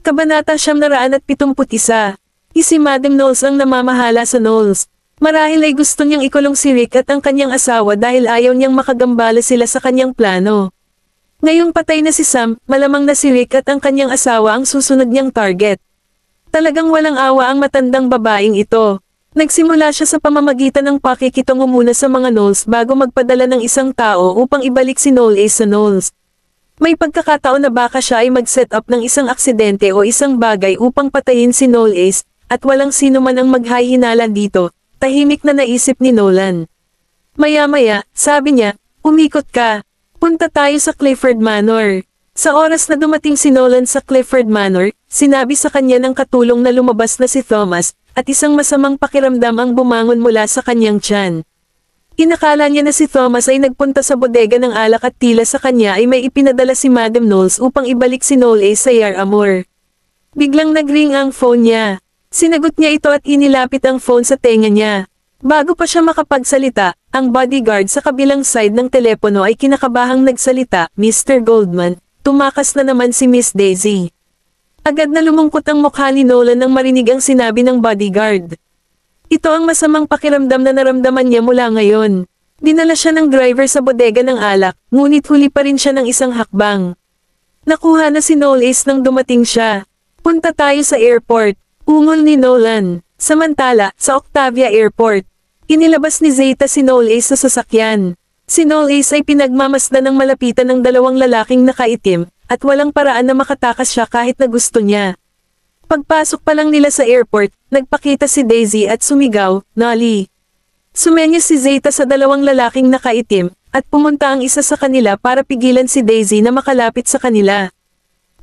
Kabanata 971. Si Madam Knowles ang namamahala sa Knowles. Marahil ay gusto niyang ikulong si Rick at ang kanyang asawa dahil ayaw niyang makagambala sila sa kanyang plano. Ngayong patay na si Sam, malamang na si Rick at ang kanyang asawa ang susunod niyang target. Talagang walang awa ang matandang babaeng ito. Nagsimula siya sa pamamagitan ng pakikitungo muna sa mga Knowles bago magpadala ng isang tao upang ibalik si Knowles sa Knowles. May pagkakataon na baka siya ay mag-set up ng isang aksidente o isang bagay upang patayin si Knowles, at walang sino man ang maghahinala dito, tahimik na naisip ni Nolan. Maya-maya, sabi niya, umikot ka. Punta tayo sa Clifford Manor. Sa oras na dumating si Nolan sa Clifford Manor, sinabi sa kanya ng katulong na lumabas na si Thomas, at isang masamang pakiramdam ang bumangon mula sa kanyang tiyan. Inakala niya na si Thomas ay nagpunta sa bodega ng alak at tila sa kanya ay may ipinadala si Madam Knowles upang ibalik si Knowles sa Yarramore. Biglang nag-ring ang phone niya. Sinagot niya ito at inilapit ang phone sa tenga niya. Bago pa siya makapagsalita, ang bodyguard sa kabilang side ng telepono ay kinakabahang nagsalita, Mr. Goldman, tumakas na naman si Miss Daisy. Agad na lumungkot ang mukha ni Nolan nang marinig ang sinabi ng bodyguard. Ito ang masamang pakiramdam na naramdaman niya mula ngayon. Dinala siya ng driver sa bodega ng alak, ngunit huli pa rin siya ng isang hakbang. Nakuha na si Knowles nang dumating siya. Punta tayo sa airport, ungol ni Nolan. Samantala, sa Octavia Airport, inilabas ni Zeta si Knowles sa sasakyan. Si Knowles ay pinagmamasdan ng malapitan ng dalawang lalaking nakaitim, at walang paraan na makatakas siya kahit na gusto niya. Pagpasok pa lang nila sa airport, nagpakita si Daisy at sumigaw, Nolly. Sumenyas si Zeta sa dalawang lalaking nakaitim, at pumunta ang isa sa kanila para pigilan si Daisy na makalapit sa kanila.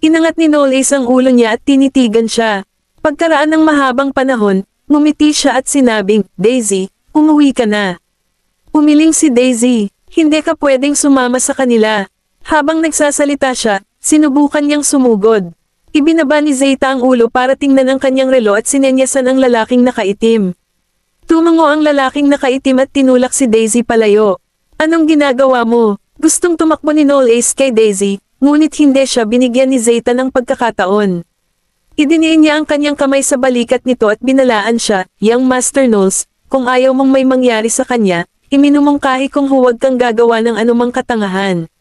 Inangat ni Knowles ang ulo niya at tinitigan siya. Pagkaraan ng mahabang panahon, ngumiti siya at sinabing, Daisy, umuwi ka na. Umiling si Daisy, hindi ka pwedeng sumama sa kanila. Habang nagsasalita siya, sinubukan niyang sumugod. Ibinaba ni Zeta ang ulo para tingnan ang kanyang relo at sinenyasan ang lalaking nakaitim. Tumango ang lalaking nakaitim at tinulak si Daisy palayo. Anong ginagawa mo? Gustong tumakbo ni Knowles kay Daisy, ngunit hindi siya binigyan ni Zeta ng pagkakataon. Idiniin niya ang kanyang kamay sa balikat nito at binalaan siya, Young Master Knowles, kung ayaw mong may mangyari sa kanya, iminumungkahi kung huwag kang gagawa ng anumang katangahan.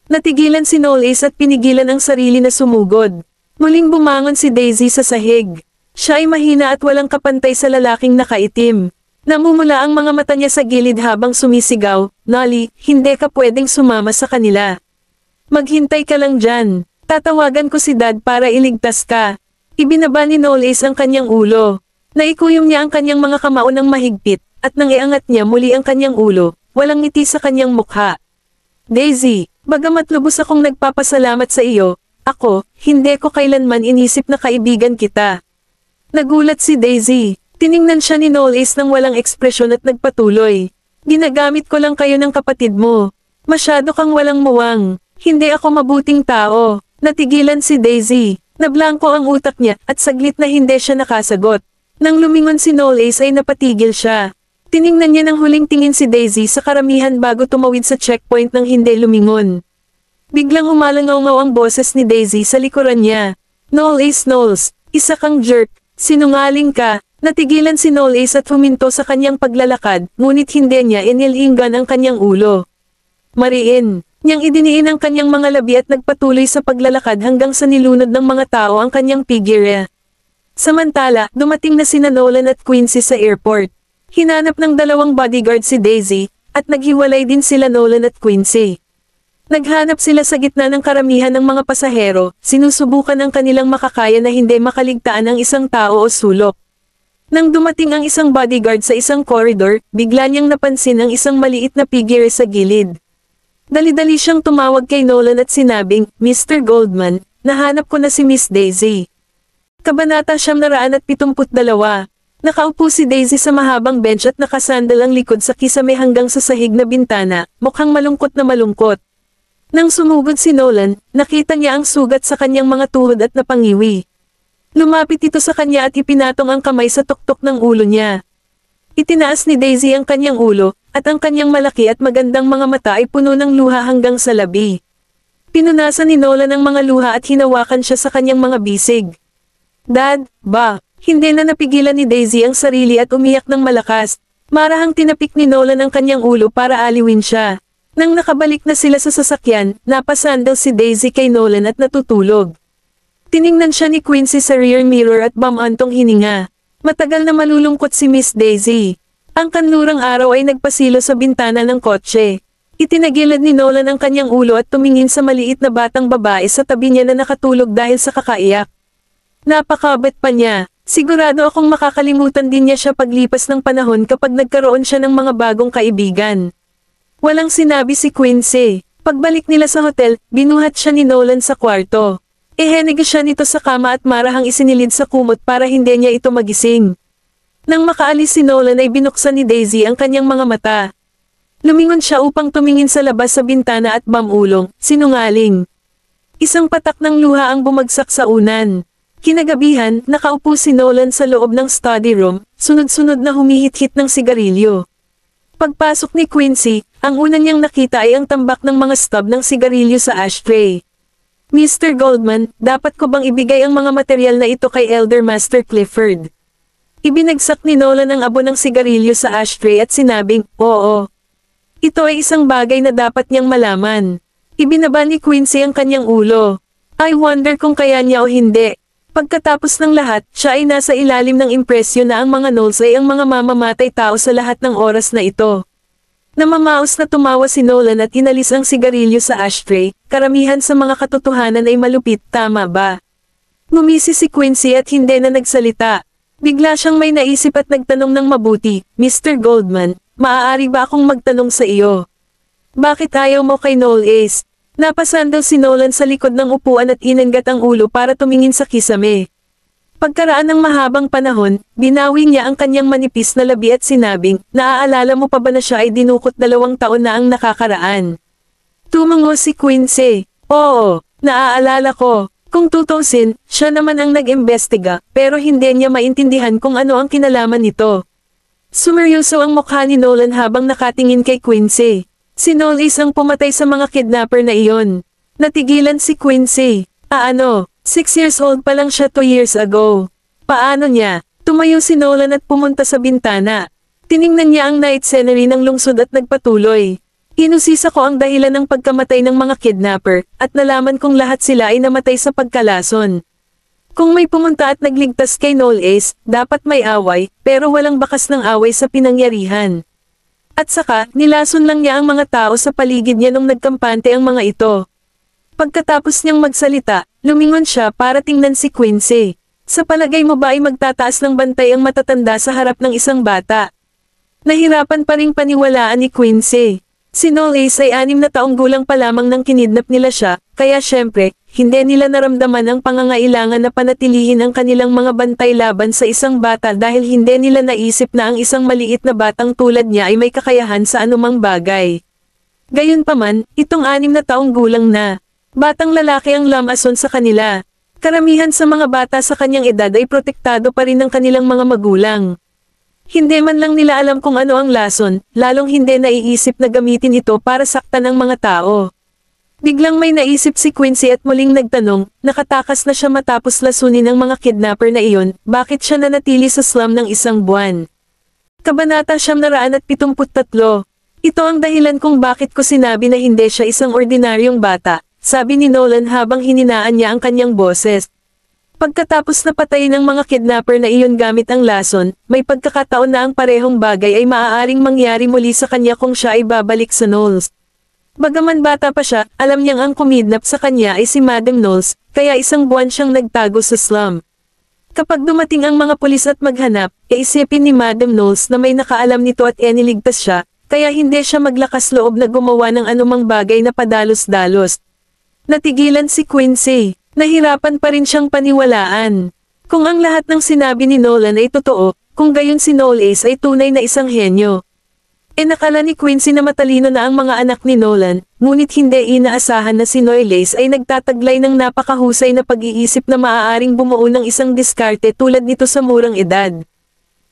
Natigilan si Knowles at pinigilan ang sarili na sumugod. Muling bumangon si Daisy sa sahig. Siya ay mahina at walang kapantay sa lalaking nakaitim. Namumula ang mga mata niya sa gilid habang sumisigaw, Nolly, hindi ka pwedeng sumama sa kanila. Maghintay ka lang dyan. Tatawagan ko si Dad para iligtas ka. Ibinaba ni Knowles ang kanyang ulo. Naikuyom niya ang kanyang mga kamao ng mahigpit, at nang iangat niya muli ang kanyang ulo, walang ngiti sa kanyang mukha. Daisy, bagamat lubos akong nagpapasalamat sa iyo, ako, hindi ko kailanman inisip na kaibigan kita. Nagulat si Daisy. Tiningnan siya ni Knowles nang walang ekspresyon at nagpatuloy. Ginagamit ko lang kayo ng kapatid mo. Masyado kang walang muwang. Hindi ako mabuting tao. Natigilan si Daisy. Nablangko ang utak niya at saglit na hindi siya nakasagot. Nang lumingon si Knowles ay napatigil siya. Tiningnan niya ng huling tingin si Daisy sa karamihan bago tumawid sa checkpoint nang hindi lumingon. Biglang umalangaw-ngaw ang boses ni Daisy sa likuran niya. Knowles, isa kang jerk, sinungaling ka. Natigilan si Knowles at huminto sa kanyang paglalakad, ngunit hindi niya inilinggan ang kanyang ulo. Mariin, niyang idiniin ang kanyang mga labi at nagpatuloy sa paglalakad hanggang sa nilunod ng mga tao ang kanyang figure. Samantala, dumating na sina Nolan at Quincy sa airport. Hinanap ng dalawang bodyguard si Daisy, at naghiwalay din sila Nolan at Quincy. Naghanap sila sa gitna ng karamihan ng mga pasahero, sinusubukan ang kanilang makakaya na hindi makaligtaan ang isang tao o sulok. Nang dumating ang isang bodyguard sa isang corridor, bigla niyang napansin ang isang maliit na figure sa gilid. Dali-dali siyang tumawag kay Nolan at sinabing, Mr. Goldman, nahanap ko na si Miss Daisy. Kabanata 972. Nakaupo si Daisy sa mahabang bench at nakasandal ang likod sa kisame hanggang sa sahig na bintana, mukhang malungkot na malungkot. Nang sumugod si Nolan, nakita niya ang sugat sa kanyang mga tuhod at napangiwi. Lumapit ito sa kanya at ipinatong ang kamay sa tuktok ng ulo niya. Itinaas ni Daisy ang kanyang ulo, at ang kanyang malaki at magandang mga mata ay puno ng luha hanggang sa labi. Pinunasan ni Nolan ang mga luha at hinawakan siya sa kanyang mga bisig. Dad, ba? Hindi na napigilan ni Daisy ang sarili at umiyak ng malakas. Marahang tinapik ni Nolan ang kanyang ulo para aliwin siya. Nang nakabalik na sila sa sasakyan, napasandal si Daisy kay Nolan at natutulog. Tiningnan siya ni Quincy sa rear mirror at bumantong hininga. Matagal na malulungkot si Miss Daisy. Ang kanlurang araw ay nagpasilo sa bintana ng kotse. Itinagilid ni Nolan ang kanyang ulo at tumingin sa maliit na batang babae sa tabi niya na nakatulog dahil sa kakaiyak. Napakabait pa niya. Sigurado akong makakalimutan din niya siya paglipas ng panahon kapag nagkaroon siya ng mga bagong kaibigan. Walang sinabi si Quincy. Pagbalik nila sa hotel, binuhat siya ni Nolan sa kwarto. Ihenega siya nito sa kama at marahang isinilid sa kumot para hindi niya ito magising. Nang makaalis si Nolan ay binuksan ni Daisy ang kanyang mga mata. Lumingon siya upang tumingin sa labas sa bintana at bamulong, sinungaling. Isang patak ng luha ang bumagsak sa unan. Kinagabihan, nakaupo si Nolan sa loob ng study room, sunod-sunod na humihit-hit ng sigarilyo. Pagpasok ni Quincy, ang una niyang nakita ay ang tambak ng mga stub ng sigarilyo sa ashtray. Mr. Goldman, dapat ko bang ibigay ang mga material na ito kay Elder Master Clifford? Ibinagsak ni Nolan ang abo ng sigarilyo sa ashtray at sinabing, oo. Ito ay isang bagay na dapat niyang malaman. Ibinaba ni Quincy ang kanyang ulo. I wonder kung kaya niya o hindi. Pagkatapos ng lahat, siya ay nasa ilalim ng impresyon na ang mga Knowles ay ang mga mamamatay tao sa lahat ng oras na ito. Namamaos na tumawa si Nolan at inalis ang sigarilyo sa ashtray, karamihan sa mga katotohanan ay malupit, tama ba? Ngumisi si Quincy at hindi na nagsalita. Bigla siyang may naisip at nagtanong ng mabuti, Mr. Goldman, maaari ba akong magtanong sa iyo? Bakit ayaw mo kay Noel Ace? Napasandal si Nolan sa likod ng upuan at inanggat ang ulo para tumingin sa kisame. Pagkaraan ng mahabang panahon, binawi niya ang kanyang manipis na labi at sinabing, naaalala mo pa ba na siya ay dinukot 2 taon na ang nakakaraan? Tumango si Quincy. Oo, naaalala ko. Kung tutusin, siya naman ang nag-imbestiga, pero hindi niya maintindihan kung ano ang kinalaman nito. Sumeryoso ang mukha ni Nolan habang nakatingin kay Quincy. Si Noel Ace ang pumatay sa mga kidnapper na iyon. Natigilan si Quincy. 6 years old pa lang siya 2 years ago. Paano niya? Tumayo si Nolan at pumunta sa bintana. Tiningnan niya ang night scenery ng lungsod at nagpatuloy. Inusisa ko ang dahilan ng pagkamatay ng mga kidnapper, at nalaman kong lahat sila ay namatay sa pagkalason. Kung may pumunta at nagligtas kay Noel Ace, dapat may away, pero walang bakas ng away sa pinangyarihan. At saka, nilason lang niya ang mga tao sa paligid niya nung nagkampante ang mga ito. Pagkatapos niyang magsalita, lumingon siya para tingnan si Quincy. Sa palagay mo ba ay magtataas ng bantay ang matatanda sa harap ng isang bata? Nahirapan pa ring paniwalaan ni Quincy. Si Noel Ace ay 6 na taong gulang pa lamang nang kinidnap nila siya, kaya syempre, hindi nila naramdaman ang pangangailangan na panatilihin ang kanilang mga bantay laban sa isang bata dahil hindi nila naisip na ang isang maliit na batang tulad niya ay may kakayahan sa anumang bagay. Gayunpaman, itong 6 na taong gulang na. Batang lalaki ang lamason sa kanila. Karamihan sa mga bata sa kanyang edad ay protektado pa rin ng kanilang mga magulang. Hindi man lang nila alam kung ano ang lason, lalong hindi naiisip na gamitin ito para saktan ang mga tao. Biglang may naisip si Quincy at muling nagtanong, nakatakas na siya matapos lasunin ng mga kidnapper na iyon, bakit siya nanatili sa slum ng 1 buwan? Kabanata 973. Ito ang dahilan kung bakit ko sinabi na hindi siya isang ordinaryong bata, sabi ni Nolan habang hininaan niya ang kanyang boses. Pagkatapos na patayin ng mga kidnapper na iyon gamit ang lason, may pagkakataon na ang parehong bagay ay maaaring mangyari muli sa kanya kung siya ay babalik sa Knowles. Bagaman bata pa siya, alam niyang ang kumidnap sa kanya ay si Madam Knowles, kaya 1 buwan siyang nagtago sa slum. Kapag dumating ang mga pulis at maghanap, iisipin ni Madam Knowles na may nakaalam nito at iniligtas siya, kaya hindi siya maglakas loob na gumawa ng anumang bagay na padalos-dalos. Natigilan si Quincy. Nahirapan pa rin siyang paniwalaan. Kung ang lahat ng sinabi ni Nolan ay totoo, kung gayon si Noel Ace ay tunay na isang henyo. Nakala ni Quincy na matalino na ang mga anak ni Nolan, ngunit hindi inaasahan na si Noel Ace ay nagtataglay ng napakahusay na pag-iisip na maaaring bumuo ng isang diskarte tulad nito sa murang edad.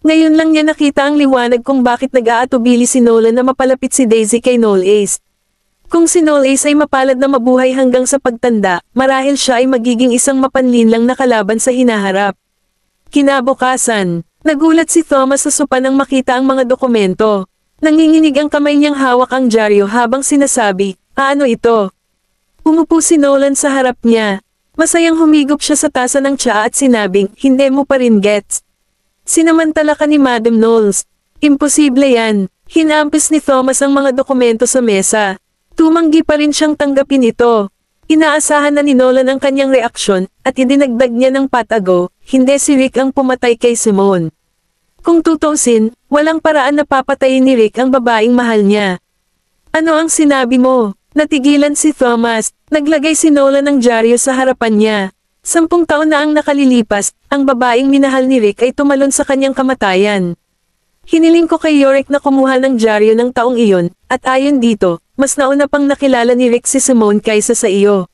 Ngayon lang niya nakita ang liwanag kung bakit nag-aatubili si Nolan na mapalapit si Daisy kay Noel Ace. Kung si Noel Ace ay mapalad na mabuhay hanggang sa pagtanda, marahil siya ay magiging isang mapanlinlang na kalaban sa hinaharap. Kinabukasan, nagulat si Thomas sa sopa nang makita ang mga dokumento. Nanginginig ang kamay niyang hawak ang dyaryo habang sinasabi, ano ito? Umupo si Nolan sa harap niya. Masayang humigop siya sa tasa ng tsaa at sinabing, hindi mo pa rin gets. Sinamantala ka ni Madam Knowles. Imposible yan. Hinampis ni Thomas ang mga dokumento sa mesa. Tumanggi pa rin siyang tanggapin ito. Inaasahan na ni Nolan ang kanyang reaksyon, at idinagdag niya ng patago, hindi si Rick ang pumatay kay Simone. Kung tutusin, walang paraan na papatayin ni Rick ang babaeng mahal niya. Ano ang sinabi mo? Natigilan si Thomas, naglagay si Nolan ng dyaryo sa harapan niya. 10 taon na ang nakalilipas, ang babaeng minahal ni Rick ay tumalon sa kanyang kamatayan. Hiniling ko kay Yorick na kumuha ng dyaryo ng taong iyon, at ayon dito, mas nauna pang nakilala ni Rick si Simone kaysa sa iyo.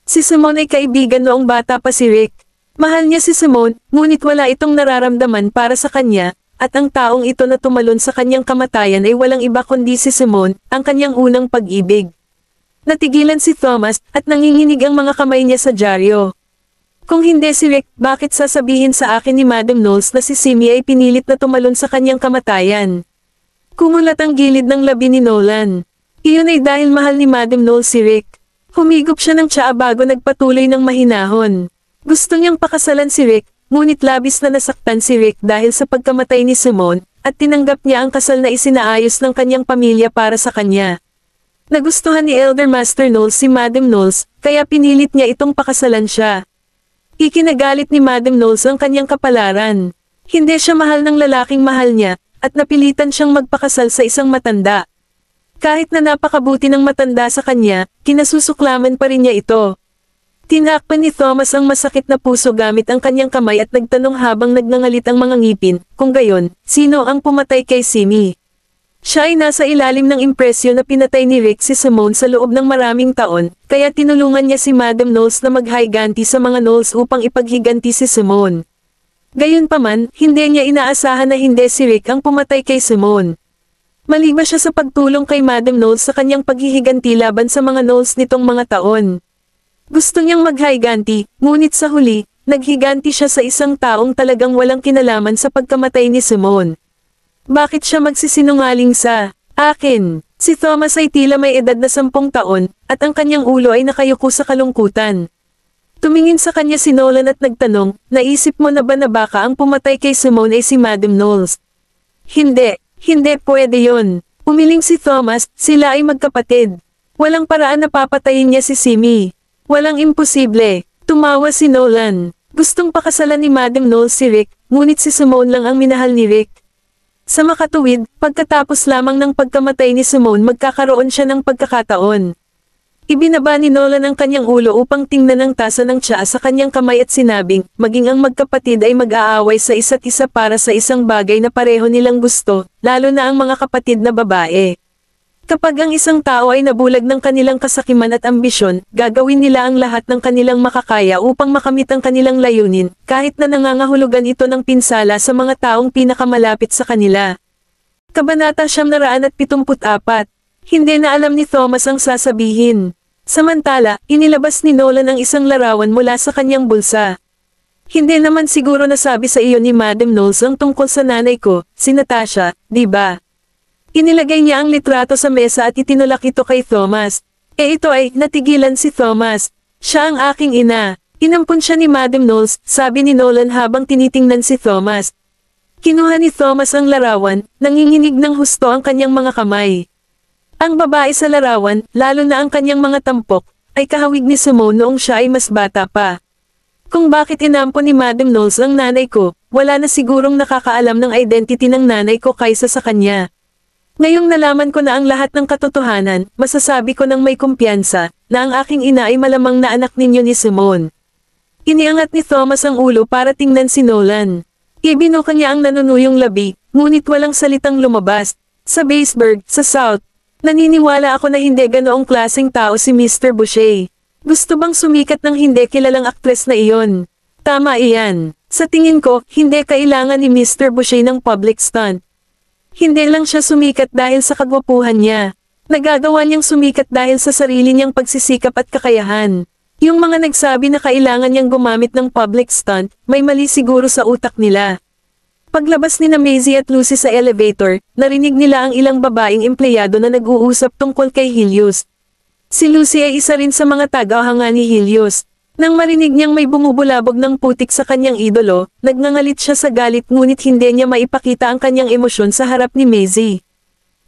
Si Simone ay kaibigan noong bata pa si Rick. Mahal niya si Simone, ngunit wala itong nararamdaman para sa kanya, at ang taong ito na tumalon sa kanyang kamatayan ay walang iba kundi si Simone, ang kanyang unang pag-ibig. Natigilan si Thomas, at nanginginig ang mga kamay niya sa dyaryo. Kung hindi si Rick, bakit sasabihin sa akin ni Madam Knowles na si Simi ay pinilit na tumalon sa kanyang kamatayan? Kumulat ang gilid ng labi ni Nolan. Iyon ay dahil mahal ni Madam Knowles si Rick. Humigop siya ng tsaa bago nagpatuloy ng mahinahon. Gusto niyang pakasalan si Rick, ngunit labis na nasaktan si Rick dahil sa pagkamatay ni Simone, at tinanggap niya ang kasal na isinaayos ng kanyang pamilya para sa kanya. Nagustuhan ni Elder Master Knowles si Madam Knowles, kaya pinilit niya itong pakasalan siya. Ikinagalit ni Madam Knowles ang kanyang kapalaran. Hindi siya mahal ng lalaking mahal niya, at napilitan siyang magpakasal sa isang matanda. Kahit na napakabuti ng matanda sa kanya, kinasusuklaman pa rin niya ito. Tinakpan ni Thomas ang masakit na puso gamit ang kanyang kamay at nagtanong habang nagngangalit ang mga ngipin, kung gayon, sino ang pumatay kay Simi? Siya ay nasa ilalim ng impresyon na pinatay ni Rick si Simone sa loob ng maraming taon, kaya tinulungan niya si Madam Knowles na maghiganti sa mga Knowles upang ipaghiganti si Simone. Gayunpaman, hindi niya inaasahan na hindi si Rick ang pumatay kay Simone. Maliba siya sa pagtulong kay Madam Knowles sa kanyang paghihiganti laban sa mga Knowles nitong mga taon. Gusto niyang maghiganti, ngunit sa huli, naghiganti siya sa isang taong talagang walang kinalaman sa pagkamatay ni Simone. Bakit siya magsisinungaling sa akin? Si Thomas ay tila may edad na 10 taon, at ang kanyang ulo ay nakayuko sa kalungkutan. Tumingin sa kanya si Nolan at nagtanong, naisip mo na ba na baka ang pumatay kay Simone ay si Madam Knowles? Hindi pwede yon. Umiling si Thomas, sila ay magkapatid. Walang paraan na papatayin niya si Simi. Walang imposible. Tumawa si Nolan. Gustong pakasalan ni Madam Knowles si Rick, ngunit si Simone lang ang minahal ni Rick. Sa makatuwid, pagkatapos lamang ng pagkamatay ni Simone magkakaroon siya ng pagkakataon. Ibinaba ni Nolan ang kanyang ulo upang tingnan ang tasa ng tsaa sa kanyang kamay at sinabing, maging ang magkapatid ay mag-aaway sa isa't isa para sa isang bagay na pareho nilang gusto, lalo na ang mga kapatid na babae. Kapag ang isang tao ay nabulag ng kanilang kasakiman at ambisyon, gagawin nila ang lahat ng kanilang makakaya upang makamit ang kanilang layunin, kahit na nangangahulugan ito ng pinsala sa mga taong pinakamalapit sa kanila. Kabanata 974. Hindi na alam ni Thomas ang sasabihin. Samantala, inilabas ni Nolan ang isang larawan mula sa kanyang bulsa. Hindi naman siguro nasabi sa iyo ni Madam Knowles ang tungkol sa nanay ko, si Natasha, di ba? Inilagay niya ang litrato sa mesa at itinulak ito kay Thomas. Ito ay, natigilan si Thomas. Siya ang aking ina. Inampun siya ni Madam Knowles, sabi ni Nolan habang tinitingnan si Thomas. Kinuha ni Thomas ang larawan, nanginginig ng husto ang kanyang mga kamay. Ang babae sa larawan, lalo na ang kanyang mga tampok, ay kahawig ni Simone noong siya ay mas bata pa. Kung bakit inampon ni Madam Knowles ang nanay ko, wala na sigurong nakakaalam ng identity ng nanay ko kaysa sa kanya. Ngayong nalaman ko na ang lahat ng katotohanan, masasabi ko ng may kumpiyansa, na ang aking ina ay malamang na anak ninyo ni Simone. Iniangat ni Thomas ang ulo para tingnan si Nolan. Ibinuka niya ang nanunuyong labi, ngunit walang salitang lumabas. Sa Baseburg, sa South, naniniwala ako na hindi ganoong klaseng tao si Mr. Boucher. Gusto bang sumikat ng hindi kilalang aktres na iyon? Tama iyan. Sa tingin ko, hindi kailangan ni Mr. Boucher ng public stunt. Hindi lang siya sumikat dahil sa kagwapuhan niya. Nagagawa niyang sumikat dahil sa sarili niyang pagsisikap at kakayahan. Yung mga nagsabi na kailangan niyang gumamit ng public stunt, may mali siguro sa utak nila. Paglabas ni Maisie at Lucy sa elevator, narinig nila ang ilang babaeng empleyado na nag-uusap tungkol kay Helios. Si Lucy ay isa rin sa mga tagahanga ni Helios. Nang marinig niyang may bumubulabog ng putik sa kanyang idolo, nagngangalit siya sa galit ngunit hindi niya maipakita ang kanyang emosyon sa harap ni Maisie.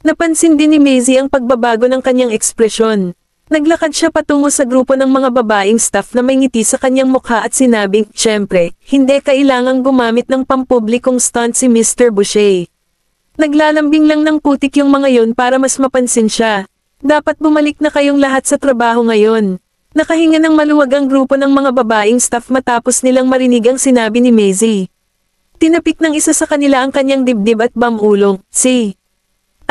Napansin din ni Maisie ang pagbabago ng kanyang ekspresyon. Naglakad siya patungo sa grupo ng mga babaeng staff na may ngiti sa kanyang mukha at sinabing, "Siyempre, hindi kailangang gumamit ng pampublikong stunt si Mr. Boucher." Naglalambing lang ng putik yung mga yon para mas mapansin siya. "Dapat bumalik na kayong lahat sa trabaho ngayon." Nakahinga ng maluwag ang grupo ng mga babaeng staff matapos nilang marinig ang sinabi ni Maisie. Tinapik ng isa sa kanila ang kanyang dibdib at bamulong,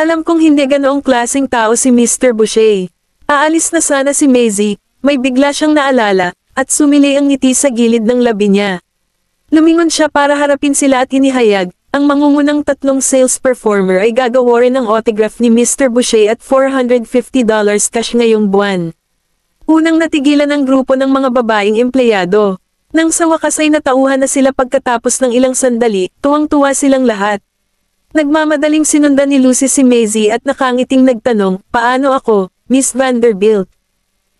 "Alam kong hindi ganoong klaseng tao si Mr. Boucher." Aalis na sana si Maisie, may bigla siyang naalala, at sumili ang ngiti sa gilid ng labi niya. Lumingon siya para harapin sila at inihayag, ang mangungunang tatlong sales performer ay gagawa rin ng autograph ni Mr. Boucher at $450 cash ngayong buwan. Unang natigilan ang grupo ng mga babaeng empleyado. Nang sa wakas ay natauhan na sila pagkatapos ng ilang sandali, tuwang-tuwa silang lahat. Nagmamadaling sinundan ni Lucy si Maisie at nakangiting nagtanong, "Paano ako, Miss Vanderbilt?"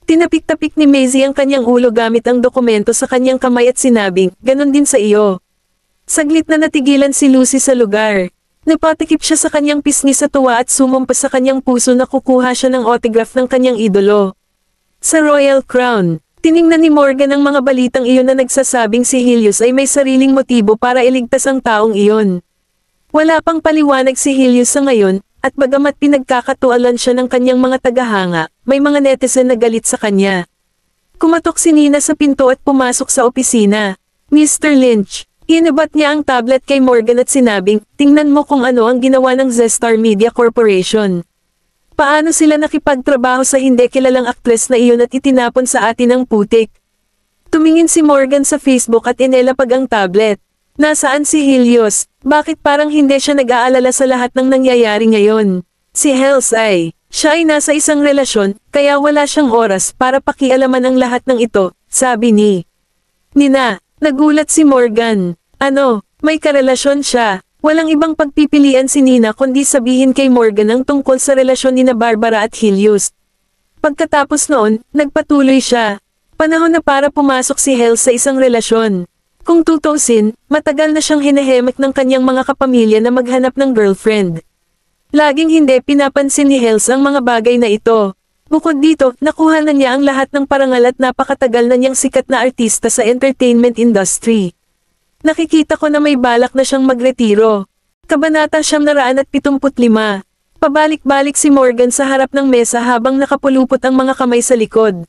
Tinapik-tapik ni Maisie ang kanyang ulo gamit ang dokumento sa kanyang kamay at sinabing, "Ganon din sa iyo." Saglit na natigilan si Lucy sa lugar. Napatikip siya sa kanyang pisngi sa tuwa at sumumpa sa kanyang puso na kukuha siya ng autograph ng kanyang idolo. Sa Royal Crown, tiningnan ni Morgan ang mga balitang iyon na nagsasabing si Helios ay may sariling motibo para iligtas ang taong iyon. Wala pang paliwanag si Helios sa ngayon, at bagamat pinagkakatualan siya ng kanyang mga tagahanga, may mga netizen na galit sa kanya. Kumatok si Nina sa pinto at pumasok sa opisina. "Mr. Lynch." Inabat niya ang tablet kay Morgan at sinabing, "Tingnan mo kung ano ang ginawa ng Zestar Media Corporation. Paano sila nakipagtrabaho sa hindi kilalang aktres na iyon at itinapon sa atin ang putik?" Tumingin si Morgan sa Facebook at inelapag ang tablet. Nasaan si Helios? Bakit parang hindi siya nag-aalala sa lahat ng nangyayari ngayon? Si Hels siya ay nasa isang relasyon, kaya wala siyang oras para pakialaman ang lahat ng ito, sabi ni Nina. Nagulat si Morgan. Ano, may karelasyon siya? Walang ibang pagpipilian si Nina kundi sabihin kay Morgan ang tungkol sa relasyon ni Barbara at Helios. Pagkatapos noon, nagpatuloy siya. Panahon na para pumasok si Hels sa isang relasyon. Kung tutusin, matagal na siyang hinahemek ng kanyang mga kapamilya na maghanap ng girlfriend. Laging hindi pinapansin ni Hels ang mga bagay na ito. Bukod dito, nakuha na niya ang lahat ng parangal at napakatagal na niyang sikat na artista sa entertainment industry. Nakikita ko na may balak na siyang magretiro. Kabanata 975. Pabalik-balik si Morgan sa harap ng mesa habang nakapulupot ang mga kamay sa likod.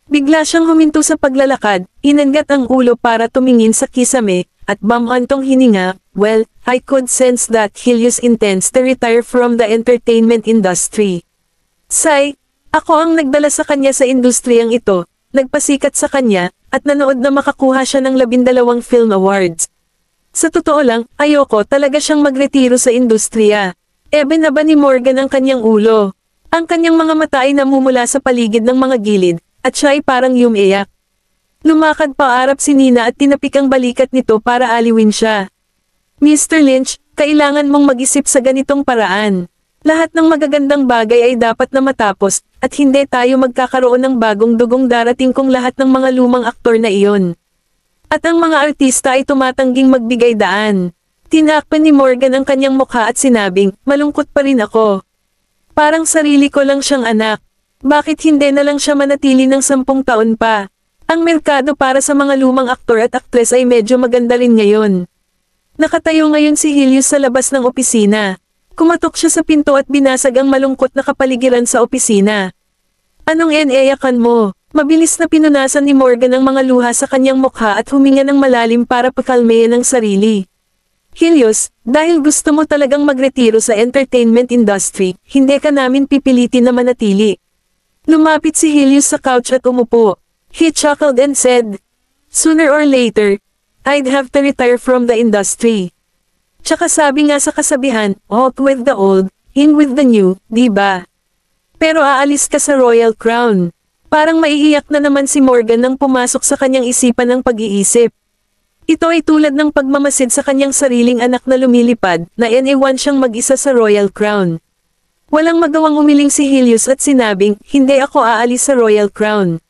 Bigla siyang huminto sa paglalakad, inangat ang ulo para tumingin sa kisame, at bamantong hininga, "Well, I could sense that Helios intends to retire from the entertainment industry. Ako ang nagdala sa kanya sa industriyang ito, nagpasikat sa kanya, at nanood na makakuha siya ng 12 film awards. Sa totoo lang, ayoko talaga siyang magretiro sa industriya." Binaba ni Morgan ang kanyang ulo. Ang kanyang mga mata ay namumula sa paligid ng mga gilid, at siya ay parang yumiyak. Lumakad paarap si Nina at tinapik ang balikat nito para aliwin siya. "Mr. Lynch, kailangan mong mag-isip sa ganitong paraan. Lahat ng magagandang bagay ay dapat na matapos, at hindi tayo magkakaroon ng bagong dugong darating kung lahat ng mga lumang aktor na iyon. At ang mga artista ay tumatangging magbigay daan." Tinakpan ni Morgan ang kanyang mukha at sinabing, "Malungkot pa rin ako. Parang sarili ko lang siyang anak. Bakit hindi na lang siya manatili ng 10 taon pa? Ang merkado para sa mga lumang aktor at aktres ay medyo maganda rin ngayon." Nakatayo ngayon si Helios sa labas ng opisina. Kumatok siya sa pinto at binasag ang malungkot na kapaligiran sa opisina. "Anong iyakan mo?" Mabilis na pinunasan ni Morgan ang mga luha sa kanyang mukha at huminga ng malalim para pakalmayan ang sarili. "Helios, dahil gusto mo talagang magretiro sa entertainment industry, hindi ka namin pipilitin na manatili." Lumapit si Helios sa couch at umupo. He chuckled and said, "Sooner or later, I'd have to retire from the industry. Tsaka sabi nga sa kasabihan, out with the old, in with the new, di ba? Pero aalis ka sa Royal Crown. Parang maiiyak na naman si Morgan nang pumasok sa kanyang isipan ng pag-iisip. Ito ay tulad ng pagmamasid sa kanyang sariling anak na lumilipad, na iniwan siyang mag-isa sa Royal Crown. Walang magawang umiling si Helios at sinabing, hindi ako aalis sa Royal Crown.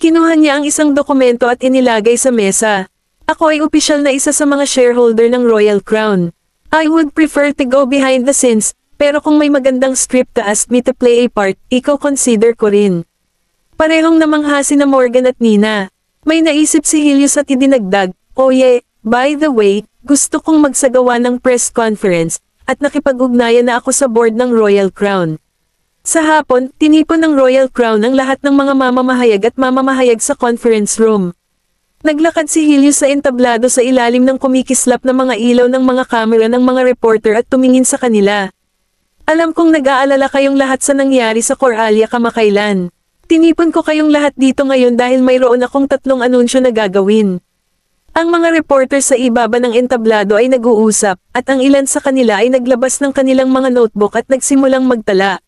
Kinuha niya ang isang dokumento at inilagay sa mesa. Ako ay opisyal na isa sa mga shareholder ng Royal Crown. I would prefer to go behind the scenes, pero kung may magandang script to ask me to play a part, ikaw consider ko rin. Parehong namangha sina Morgan at Nina. May naisip si Helios at idinagdag, oh yeah, by the way, gusto kong magsagawa ng press conference, at nakipag-ugnayan na ako sa board ng Royal Crown. Sa hapon, tinipon ng Royal Crown ang lahat ng mga mamamahayag at mamamahayag sa conference room. Naglakad si Helios sa entablado sa ilalim ng kumikislap na mga ilaw ng mga kamera ng mga reporter at tumingin sa kanila. Alam kong nag-aalala kayong lahat sa nangyari sa Coralia kamakailan. Tinipon ko kayong lahat dito ngayon dahil mayroon akong 3 anunsyo na gagawin. Ang mga reporter sa ibaba ng entablado ay nag-uusap, at ang ilan sa kanila ay naglabas ng kanilang mga notebook at nagsimulang magtala.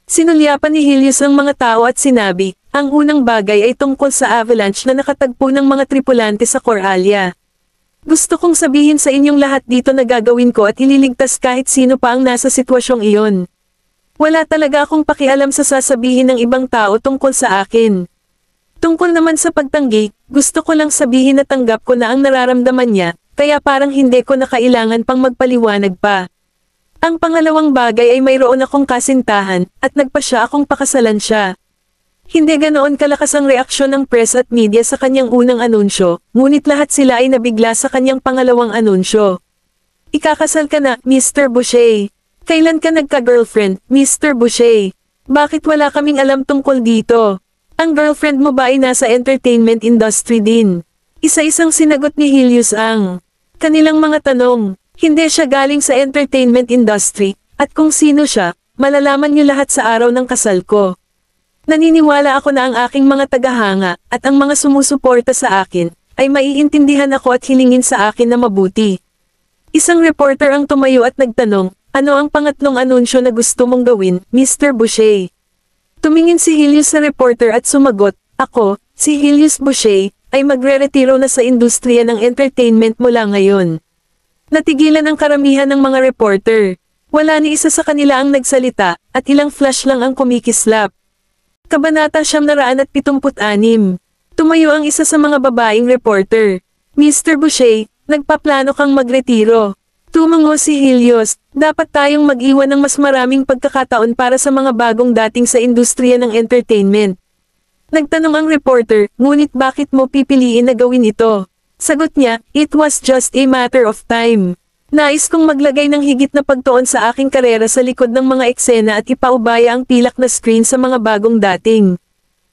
Sinulyapan ni Helios ang mga tao at sinabi, ang unang bagay ay tungkol sa avalanche na nakatagpo ng mga tripulante sa Coralia. Gusto kong sabihin sa inyong lahat dito na gagawin ko at ililigtas kahit sino pa ang nasa sitwasyong iyon. Wala talaga akong pakialam sa sasabihin ng ibang tao tungkol sa akin. Tungkol naman sa pagtanggi, gusto ko lang sabihin na tanggap ko na ang nararamdaman niya, kaya parang hindi ko na kailangan pang magpaliwanag pa. Ang pangalawang bagay ay mayroon akong kasintahan, at nagpasya akong pakasalan siya. Hindi ganoon kalakas ang reaksyon ng press at media sa kanyang unang anunsyo, ngunit lahat sila ay nabigla sa kanyang pangalawang anunsyo. Ikakasal ka na, Mr. Boucher. Kailan ka nagka-girlfriend, Mr. Boucher? Bakit wala kaming alam tungkol dito? Ang girlfriend mo ba ay nasa entertainment industry din? Isa-isang sinagot ni Helios ang kanilang mga tanong. Hindi siya galing sa entertainment industry, at kung sino siya, malalaman niyo lahat sa araw ng kasal ko. Naniniwala ako na ang aking mga tagahanga, at ang mga sumusuporta sa akin, ay maiintindihan ako at hilingin sa akin na mabuti. Isang reporter ang tumayo at nagtanong, ano ang pangatlong anunsyo na gusto mong gawin, Mr. Boucher? Tumingin si Helios sa reporter at sumagot, ako, si Helios Boucher, ay magre-retiro na sa industriya ng entertainment mula ngayon. Natigilan ang karamihan ng mga reporter. Wala ni isa sa kanila ang nagsalita, at ilang flash lang ang kumikislap. Kabanata 976. Tumayo ang isa sa mga babaeng reporter. Mr. Boucher, nagpaplano kang magretiro. Tumango si Helios, dapat tayong mag-iwan ng mas maraming pagkakataon para sa mga bagong dating sa industriya ng entertainment. Nagtanong ang reporter, ngunit bakit mo pipiliin na gawin ito? Sagot niya, it was just a matter of time. Nais kong maglagay ng higit na pagtuon sa aking karera sa likod ng mga eksena at ipaubaya ang pilak na screen sa mga bagong dating.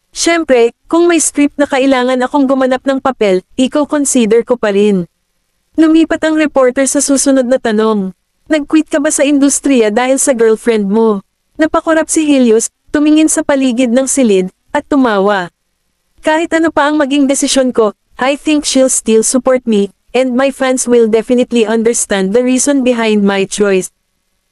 Siyempre, kung may script na kailangan akong gumanap ng papel, ikaw consider ko pa rin. Lumipat ang reporter sa susunod na tanong. Nag-quit ka ba sa industriya dahil sa girlfriend mo? Napakurap si Helios, tumingin sa paligid ng silid, at tumawa. Kahit ano pa ang maging desisyon ko, I think she'll still support me, and my fans will definitely understand the reason behind my choice.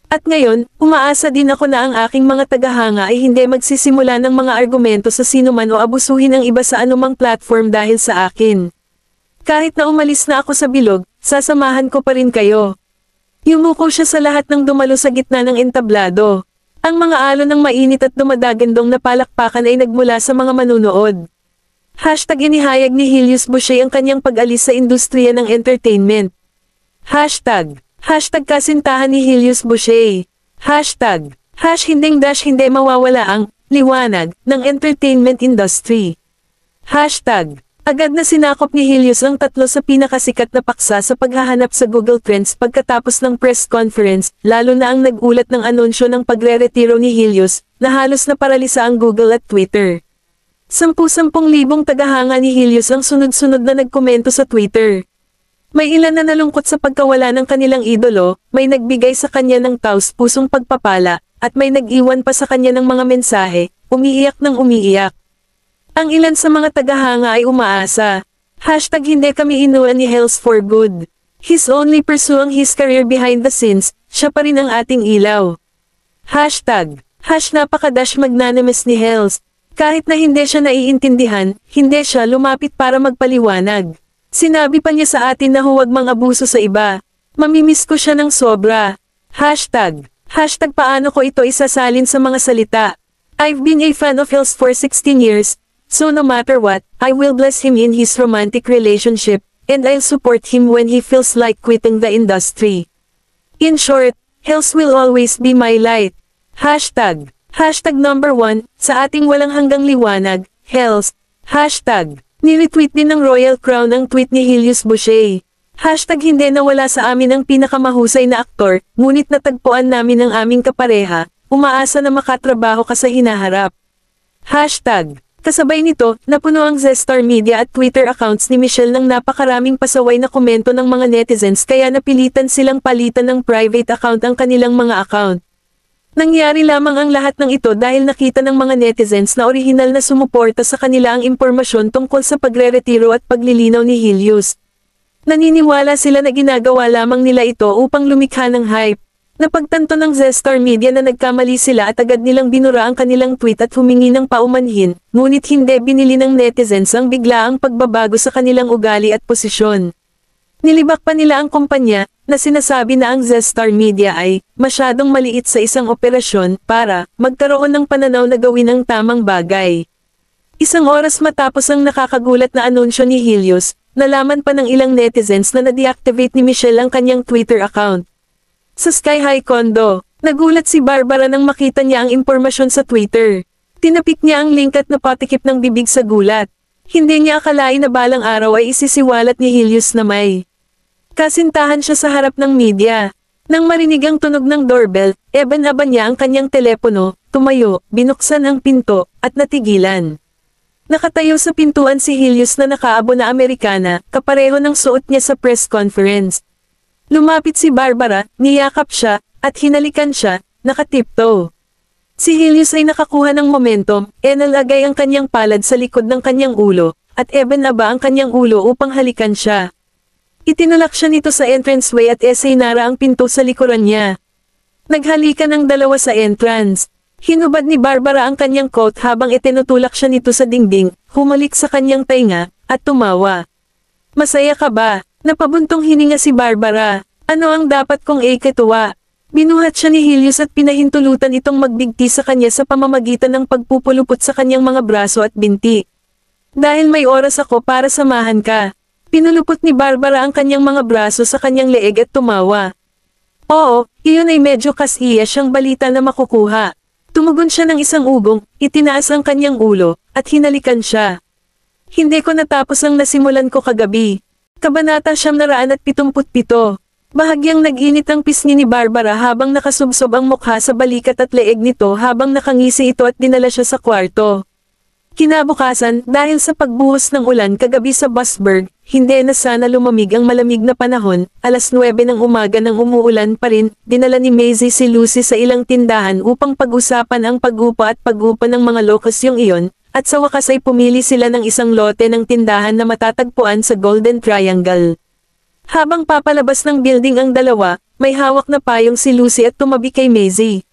At ngayon, umaasa din ako na ang aking mga tagahanga ay hindi magsisimula ng mga argumento sa sinuman o abusuhin ang iba sa anumang platform dahil sa akin. Kahit na umalis na ako sa bilog, sasamahan ko pa rin kayo. Yumuko siya sa lahat ng dumalo sa gitna ng entablado. Ang mga alon ng mainit at dumadagandong na palakpakan ay nagmula sa mga manunood. Inihayag ni Helios Boucher ang kanyang pag-alis sa industriya ng entertainment. Hashtag kasintahan ni Helios Boucher. Hindi mawawala ang liwanag ng entertainment industry. Agad na sinakop ni Helios ang 3 sa pinakasikat na paksa sa paghahanap sa Google Trends pagkatapos ng press conference, lalo na ang nag-ulat ng anunsyo ng pagre-retiro ni Helios, na halos naparalisa ang Google at Twitter. 10,000 tagahanga ni Helios ang sunod-sunod na nagkomento sa Twitter. May ilan na nalungkot sa pagkawala ng kanilang idolo, may nagbigay sa kanya ng taos-pusong pagpapala, at may nag-iwan pa sa kanya ng mga mensahe, umiiyak ng umiiyak. Ang ilan sa mga tagahanga ay umaasa. Hindi kami inuwan ni Helios for good. He's only pursuing his career behind the scenes, siya pa rin ang ating ilaw. Napaka-magnanimous ni Helios. Kahit na hindi siya naiintindihan, hindi siya lumapit para magpaliwanag. Sinabi pa niya sa atin na huwag mang-abuso sa iba. Mamimiss ko siya ng sobra. Hashtag paano ko ito isasalin sa mga salita. I've been a fan of Hills for 16 years, so no matter what, I will bless him in his romantic relationship, and I'll support him when he feels like quitting the industry. In short, Hills will always be my light. Hashtag number 1, sa ating walang hanggang liwanag, Hills. Hashtag, niretweet din ng Royal Crown ang tweet ni Julius Boucher. Hashtag hindi nawala sa amin ang pinakamahusay na aktor, ngunit natagpuan namin ang aming kapareha, umaasa na makatrabaho ka sa hinaharap. Hashtag, kasabay nito, napuno ang Zstar Media at Twitter accounts ni Michelle ng napakaraming pasaway na komento ng mga netizens kaya napilitan silang palitan ng private account ang kanilang mga account. Nangyari lamang ang lahat ng ito dahil nakita ng mga netizens na orihinal na sumuporta sa kanila ang impormasyon tungkol sa pagre-retiro at paglilinaw ni Julius. Naniniwala sila na ginagawa lamang nila ito upang lumikha ng hype. Napagtanto ng Zstar Media na nagkamali sila at agad nilang binura ang kanilang tweet at humingi ng paumanhin, ngunit hindi binili ng netizens ang biglaang pagbabago sa kanilang ugali at posisyon. Nilibak pa nila ang kumpanya, na sinasabi na ang Zstar Media ay masyadong maliit sa isang operasyon para magkaroon ng pananaw na gawin ang tamang bagay. Isang oras matapos ang nakakagulat na anunsyo ni Julius, nalaman pa ng ilang netizens na na-deactivate ni Michelle ang kanyang Twitter account. Sa Sky High Condo, nagulat si Barbara nang makita niya ang impormasyon sa Twitter. Tinapik niya ang link at napatikip ng bibig sa gulat. Hindi niya akalain na balang araw ay isisiwalat ni Julius na may kasintahan siya sa harap ng media. Nang marinig ang tunog ng doorbell, eban-aba niya ang kanyang telepono, tumayo, binuksan ang pinto, at natigilan. Nakatayo sa pintuan si Julius na nakaabo na Amerikana, kapareho ng suot niya sa press conference. Lumapit si Barbara, niyakap siya, at hinalikan siya, nakatiptoe. Si Julius ay nakakuha ng momentum, nalagay ang kanyang palad sa likod ng kanyang ulo, at eban-aba ang kanyang ulo upang halikan siya. Itinulak siya nito sa entranceway at sinara ang pinto sa likuran niya. Naghalikan ang dalawa sa entrance. Hinubad ni Barbara ang kanyang coat habang itinutulak siya nito sa dingding, humalik sa kanyang tainga, at tumawa. Masaya ka ba? Napabuntong hininga si Barbara. Ano ang dapat kong ikatuwa? Binuhat siya ni Julius at pinahintulutan itong magbigti sa kanya sa pamamagitan ng pagpupulupot sa kanyang mga braso at binti. Dahil may oras ako para samahan ka. Pinulupot ni Barbara ang kanyang mga braso sa kanyang leeg at tumawa. Oo, iyon ay medyo kasiya siyang balita na makukuha. Tumugon siya ng isang ugong, itinaas ang kanyang ulo, at hinalikan siya. Hindi ko natapos ang nasimulan ko kagabi. Kabanata 977. Bahagyang nag-init ang pisngi ni Barbara habang nakasubsob ang mukha sa balikat at leeg nito habang nakangisi ito at dinala siya sa kwarto. Kinabukasan, dahil sa pagbuhos ng ulan kagabi sa Busberg, hindi na sana lumamig ang malamig na panahon, 9:00 ng umaga nang umuulan pa rin, dinala ni Maisie si Lucy sa ilang tindahan upang pag-usapan ang pag-upa at pag-upa ng mga lokasyong iyon, at sa wakas ay pumili sila ng isang lote ng tindahan na matatagpuan sa Golden Triangle. Habang papalabas ng building ang dalawa, may hawak na payong si Lucy at tumabi kay Maisie.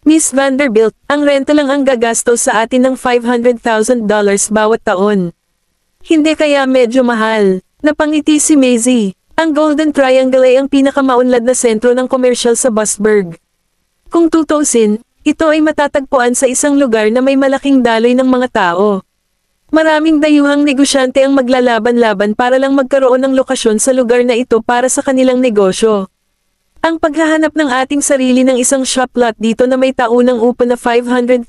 Miss Vanderbilt, ang renta lang ang gagastos sa atin ng $500,000 bawat taon. Hindi kaya medyo mahal. Napangiti si Maisie. Ang Golden Triangle ay ang pinakamaunlad na sentro ng komersyal sa Busberg. Kung tutusin, ito ay matatagpuan sa isang lugar na may malaking daloy ng mga tao. Maraming dayuhang negosyante ang maglalaban-laban para lang magkaroon ng lokasyon sa lugar na ito para sa kanilang negosyo. Ang paghahanap ng ating sarili ng isang shop lot dito na may taunang upa na $500,000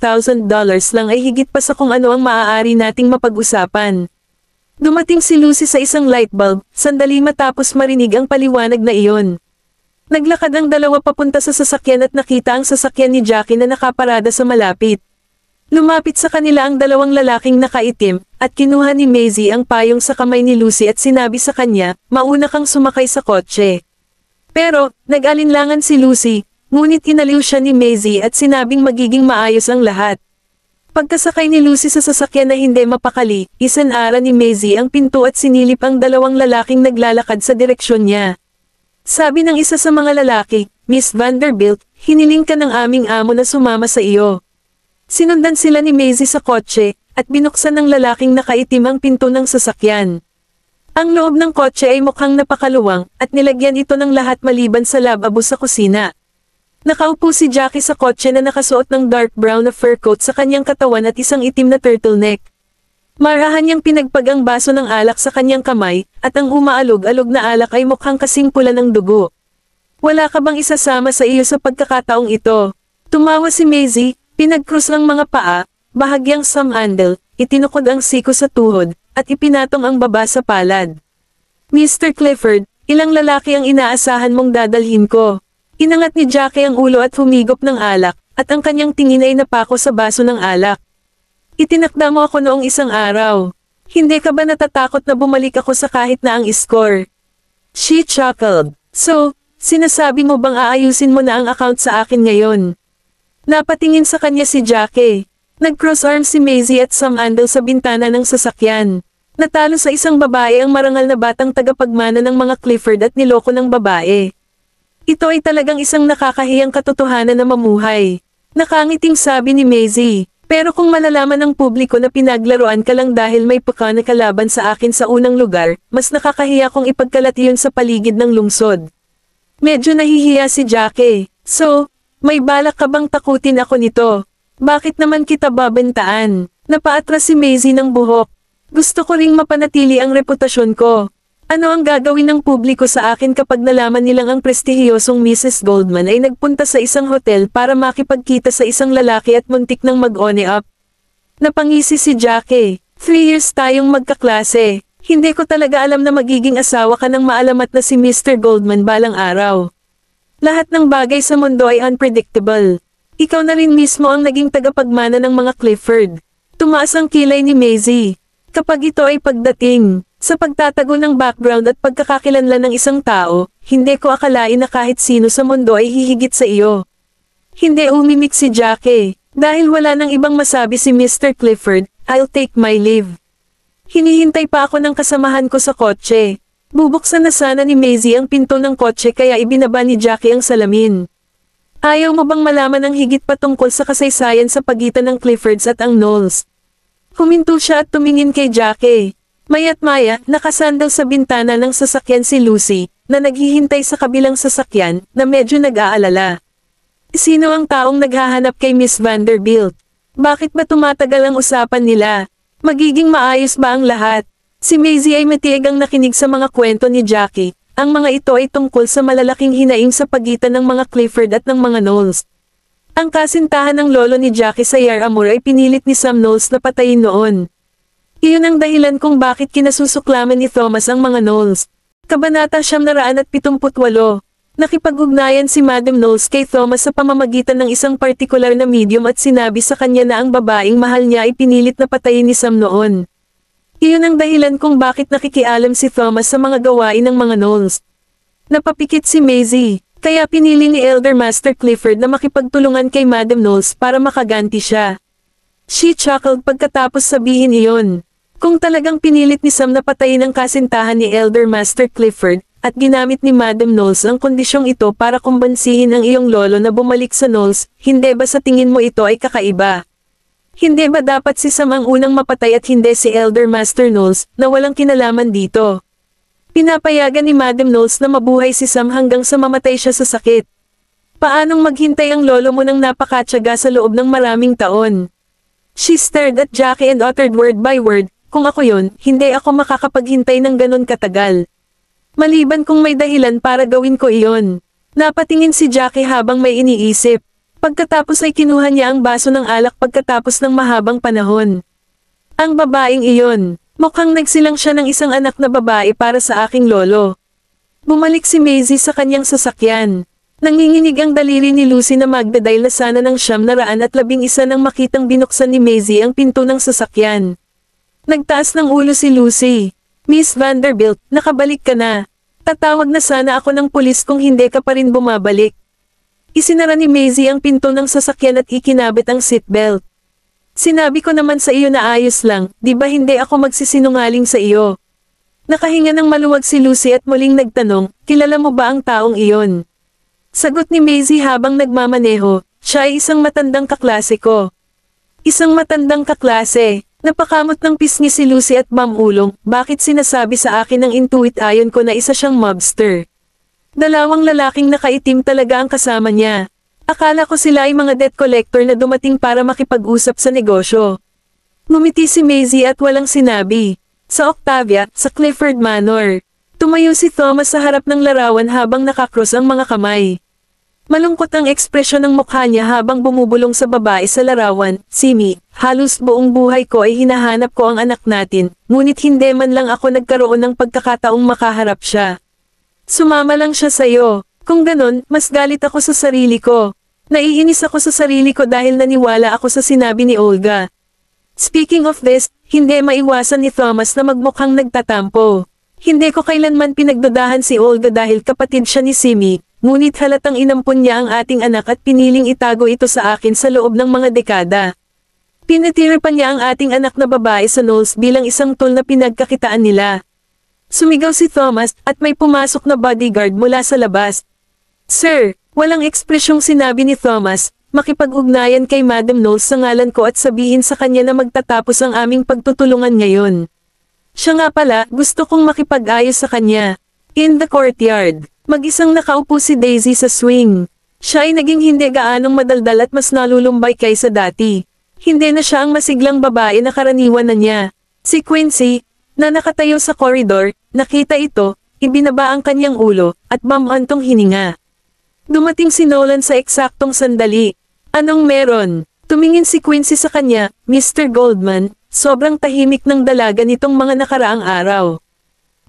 lang ay higit pa sa kung ano ang maaari nating mapag-usapan. Dumating si Lucy sa isang light bulb, sandali matapos marinig ang paliwanag na iyon. Naglakad ang dalawa papunta sa sasakyan at nakita ang sasakyan ni Jackie na nakaparada sa malapit. Lumapit sa kanila ang dalawang lalaking nakaitim, at kinuha ni Maisie ang payong sa kamay ni Lucy at sinabi sa kanya, mauna kang sumakay sa kotse. Pero, nag-alinlangan si Lucy, ngunit inaliw siya ni Maisie at sinabing magiging maayos ang lahat. Pagkasakay ni Lucy sa sasakyan na hindi mapakali, isinara ni Maisie ang pinto at sinilip ang dalawang lalaking naglalakad sa direksyon niya. Sabi ng isa sa mga lalaki, Miss Vanderbilt, hiniling ka ng aming amo na sumama sa iyo. Sinundan sila ni Maisie sa kotse, at binuksan ng lalaking nakaitim ang pinto ng sasakyan. Ang loob ng kotse ay mukhang napakaluwang, at nilagyan ito ng lahat maliban sa lababo sa kusina. Nakaupo si Jackie sa kotse na nakasuot ng dark brown na fur coat sa kanyang katawan at isang itim na turtleneck. Marahan niyang pinagpag ang baso ng alak sa kanyang kamay, at ang umaalog-alog na alak ay mukhang kasing pula ng dugo. Wala ka bang isasama sa iyo sa pagkakataong ito? Tumawa si Maisie, pinagkrus ng mga paa, bahagyang samandal, itinukod ang siko sa tuhod, at ipinatong ang baba sa palad. Mr. Clifford, ilang lalaki ang inaasahan mong dadalhin ko? Inangat ni Jackie ang ulo at humigop ng alak, at ang kanyang tingin ay napako sa baso ng alak. Itinakda mo ako noong isang araw. Hindi ka ba natatakot na bumalik ako sa kahit na ang score? She chuckled. So, sinasabi mo bang aayusin mo na ang account sa akin ngayon? Napatingin sa kanya si Jackie. Nag-cross arm si Maisie at samandal sa bintana ng sasakyan. Natalo sa isang babae ang marangal na batang tagapagmana ng mga Clifford at niloko ng babae. Ito ay talagang isang nakakahiyang katotohanan na mamuhay. Nakangiting sabi ni Maisie, pero kung malalaman ng publiko na pinaglaruan ka lang dahil may paka na kalaban sa akin sa unang lugar, mas nakakahiya kung ipagkalat iyon sa paligid ng lungsod. Medyo nahihiya si Jackie. So, may balak ka bang takutin ako nito? Bakit naman kita babentaan? Napaatras si Maisie ng buhok. Gusto ko ring mapanatili ang reputasyon ko. Ano ang gagawin ng publiko sa akin kapag nalaman nilang ang prestihiyosong Mrs. Goldman ay nagpunta sa isang hotel para makipagkita sa isang lalaki at muntik ng mag-one up? Napangisi si Jackie. 3 years tayong magkaklase. Hindi ko talaga alam na magiging asawa ka ng maalamat na si Mr. Goldman balang araw. Lahat ng bagay sa mundo ay unpredictable. Ikaw na rin mismo ang naging tagapagmana ng mga Clifford. Tumaas ang kilay ni Maisie. Kapag ito ay pagdating sa pagtatago ng background at pagkakakilanlan ng isang tao, hindi ko akalain na kahit sino sa mundo ay hihigit sa iyo. Hindi umimik si Jackie. Dahil wala nang ibang masabi si Mr. Clifford, I'll take my leave. Hinihintay pa ako ng kasamahan ko sa kotse. Bubuksan na sana ni Maisie ang pinto ng kotse kaya ibinaba ni Jackie ang salamin. Ayaw mo bang malaman ang higit pa tungkol sa kasaysayan sa pagitan ng Cliffords at ang Knowles? Huminto siya at tumingin kay Jackie. Maya't maya, nakasandal sa bintana ng sasakyan si Lucy, na naghihintay sa kabilang sasakyan, na medyo nag-aalala. Sino ang taong naghahanap kay Miss Vanderbilt? Bakit ba tumatagal ang usapan nila? Magiging maayos ba ang lahat? Si Maisie ay matigang nakinig sa mga kwento ni Jackie. Ang mga ito ay tungkol sa malalaking hinaing sa pagitan ng mga Clifford at ng mga Knowles. Ang kasintahan ng lolo ni Jackie sa Yarramore ay pinilit ni Sam Knowles na patayin noon. Iyon ang dahilan kung bakit kinasusuklaman ni Thomas ang mga Knowles. Kabanata 978. Nakipag-ugnayan si Madam Knowles kay Thomas sa pamamagitan ng isang partikular na medium at sinabi sa kanya na ang babaeng mahal niya ay pinilit na patayin ni Sam noon. Iyon ang dahilan kung bakit nakikialam si Thomas sa mga gawain ng mga Knowles. Napapikit si Maisie, kaya pinili ni Elder Master Clifford na makipagtulungan kay Madam Knowles para makaganti siya. She chuckled pagkatapos sabihin iyon. Kung talagang pinilit ni Sam na patayin ang kasintahan ni Elder Master Clifford, at ginamit ni Madam Knowles ang kondisyong ito para kumbansihin ang iyong lolo na bumalik sa Knowles, hindi ba sa tingin mo ito ay kakaiba? Hindi ba dapat si Sam ang unang mapatay at hindi si Elder Master Knowles, na walang kinalaman dito? Pinapayagan ni Madam Knowles na mabuhay si Sam hanggang sa mamatay siya sa sakit. Paanong maghintay ang lolo mo ng napakatyaga sa loob ng maraming taon? She stared at Jackie and uttered word by word, kung ako yun, hindi ako makakapaghintay ng ganon katagal. Maliban kung may dahilan para gawin ko iyon. Napatingin si Jackie habang may iniisip. Pagkatapos ay kinuha niya ang baso ng alak pagkatapos ng mahabang panahon. Ang babaeng iyon, mukhang nagsilang siya ng isang anak na babae para sa aking lolo. Bumalik si Maisie sa kanyang sasakyan. Nanginginig ang daliri ni Lucy na magdadial na sana ng 911 nang makitang binuksan ni Maisie ang pinto ng sasakyan. Nagtaas ng ulo si Lucy. Miss Vanderbilt, nakabalik ka na. Tatawag na sana ako ng pulis kung hindi ka pa rin bumabalik. Isinara ni Maisie ang pinto ng sasakyan at ikinabit ang seatbelt. Sinabi ko naman sa iyo na ayos lang, di ba hindi ako magsisinungaling sa iyo? Nakahinga ng maluwag si Lucy at muling nagtanong, kilala mo ba ang taong iyon? Sagot ni Maisie habang nagmamaneho, siya ay isang matandang kaklase ko. Isang matandang kaklase. Napakamot ng pisngi si Lucy at Ma'am Ulong, bakit sinasabi sa akin ng intuit ayon ko na isa siyang mobster. Dalawang lalaking nakaitim talaga ang kasama niya. Akala ko sila ay mga debt collector na dumating para makipag-usap sa negosyo. Ngumiti si Maisie at walang sinabi. Sa Octavia, sa Clifford Manor. Tumayo si Thomas sa harap ng larawan habang nakakross ang mga kamay. Malungkot ang ekspresyon ng mukha niya habang bumubulong sa babae sa larawan. Simi, halos buong buhay ko ay hinahanap ko ang anak natin, ngunit hindi man lang ako nagkaroon ng pagkakataong makaharap siya. Sumama lang siya sa'yo. Kung ganon, mas galit ako sa sarili ko. Naiinis ako sa sarili ko dahil naniwala ako sa sinabi ni Olga. Speaking of this, hindi maiwasan ni Thomas na magmukhang nagtatampo. Hindi ko kailanman pinagdudahan si Olga dahil kapatid siya ni Simi. Ngunit halatang inampun niya ang ating anak at piniling itago ito sa akin sa loob ng mga dekada. Pinatira pa niya ang ating anak na babae sa Knowles bilang isang tool na pinagkakitaan nila. Sumigaw si Thomas at may pumasok na bodyguard mula sa labas. Sir, walang ekspresyong sinabi ni Thomas, makipag-ugnayan kay Madam Knowles sa ngalan ko at sabihin sa kanya na magtatapos ang aming pagtutulungan ngayon. Siya nga pala, gusto kong makipag-ayos sa kanya. In the courtyard. Mag-isang nakaupo si Daisy sa swing. Siya ay naging hindi gaanong madaldal at mas nalulumbay kaysa dati. Hindi na siya ang masiglang babae na karaniwan na niya. Si Quincy, na nakatayo sa koridor, nakita ito, ibinaba ang kanyang ulo, at mamantong hininga. Dumating si Nolan sa eksaktong sandali. Anong meron? Tumingin si Quincy sa kanya, Mr. Goldman, sobrang tahimik ng dalaga nitong mga nakaraang araw.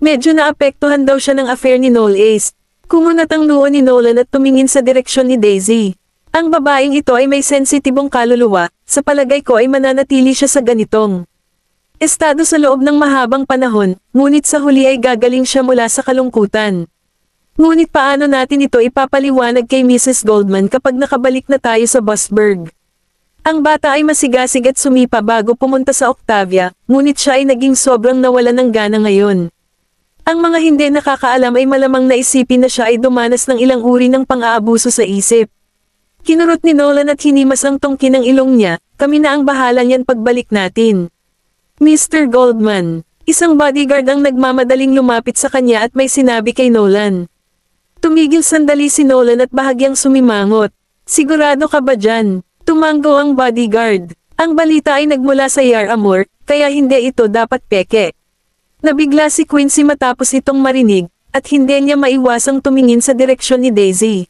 Medyo naapektuhan daw siya ng affair ni Noel Ace. Kumunat ang noo ni Nolan at tumingin sa direksyon ni Daisy. Ang babaeng ito ay may sensitibong kaluluwa, sa palagay ko ay mananatili siya sa ganitong estado sa loob ng mahabang panahon, ngunit sa huli ay gagaling siya mula sa kalungkutan. Ngunit paano natin ito ipapaliwanag kay Mrs. Goldman kapag nakabalik na tayo sa Busburg? Ang bata ay masigasig at sumipa bago pumunta sa Octavia, ngunit siya ay naging sobrang nawalan ng gana ngayon. Ang mga hindi nakakaalam ay malamang naisipin na siya ay dumanas ng ilang uri ng pang-aabuso sa isip. Kinurot ni Nolan at hinimas ang tungkin ng ilong niya, kami na ang bahala niyan pagbalik natin. Mr. Goldman, isang bodyguard ang nagmamadaling lumapit sa kanya at may sinabi kay Nolan. Tumigil sandali si Nolan at bahagyang sumimangot. Sigurado ka ba dyan? Tumanggo ang bodyguard. Ang balita ay nagmula sa Yar Amor, kaya hindi ito dapat peke. Nabigla si Quincy matapos itong marinig, at hindi niya maiwasang tumingin sa direksyon ni Daisy.